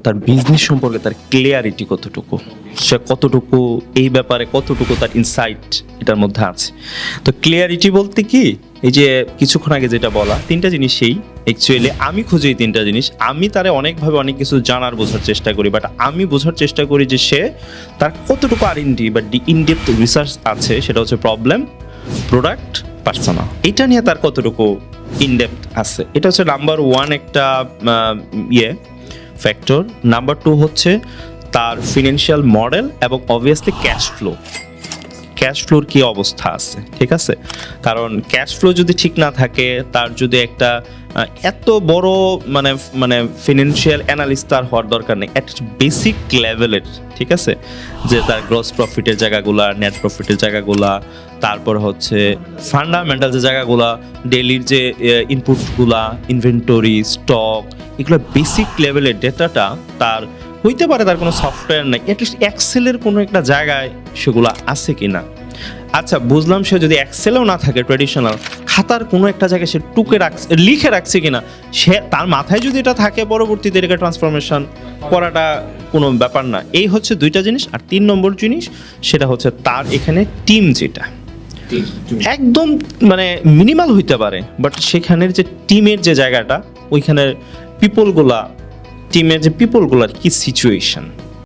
তার বিজনেস সম্পর্কে তার ক্লিয়ারিটি কতটুকু, সে কতটুকু এই ব্যাপারে কতটুকু তার ইনসাইট এটার মধ্যে আছে। তো ক্লিয়ারিটি বলতে কি, এই যে কিছুক্ষণ আগে যেটা বলা তিনটা জিনিস, সেই অ্যাকচুয়ালি আমি খুঁজি এই তিনটা জিনিস। আমি তারে অনেকভাবে অনেক কিছু জানার বোঝার চেষ্টা করি, বাট আমি বোঝার চেষ্টা করি যে সে তার কতটুকু R&D বা ইনডেপথ রিসার্চ আছে, সেটা হচ্ছে প্রবলেম, প্রোডাক্ট, পার্সোনা, এটা নিয়ে তার কতটুকু ইনডেপথ আছে। এটা হচ্ছে নাম্বার ওয়ান একটা ফ্যাক্টর। নাম্বার টু হচ্ছে তার ফিনান্সিয়াল মডেল এবং অবভিয়াসলি ক্যাশ ফ্লোর কি অবস্থা আছে, ঠিক আছে। কারণ ক্যাশ ফ্লো যদি ঠিক না থাকে, তার যদি একটা এত বড় মানে মানে ফিনান্সিয়াল অ্যানালিস্ট তার হওয়ার দরকার নেই, একটা বেসিক লেভেলের, ঠিক আছে, যে তার গ্রস প্রফিটের জায়গাগুলা, নেট প্রফিটের জায়গাগুলা, তারপর হচ্ছে ফান্ডামেন্টাল যে জায়গাগুলা, ডেইলির যে ইনপুটগুলা, ইনভেন্টরি, স্টক, এগুলো বেসিক লেভেলের ডেটাটা তার হইতে পারে। তার কোনো সফটওয়্যার নাই, অ্যাটলিস্ট এক্সেলের কোনো একটা জায়গায় সেগুলো আছে কিনা। আচ্ছা বুঝলাম, সে যদি এক্সেলেও না থাকে, ট্রেডিশনাল খাতার কোনো একটা জায়গায় সে লিখে রাখছে কিনা, সে তার মাথায় যদি এটা থাকে, পরবর্তীতে এটাকে ট্রান্সফরমেশন করাটা কোনো ব্যাপার না। এই হচ্ছে দুইটা জিনিস। আর তিন নম্বর জিনিস সেটা হচ্ছে তার এখানে টিম, যেটা একদম মানে মিনিমাল হইতে পারে, বাট সেখানের যে টিমের যে জায়গাটা, ওইখানের পিপলগুলা, টিমের যে পিপলগুলার কি সিচুয়েশন,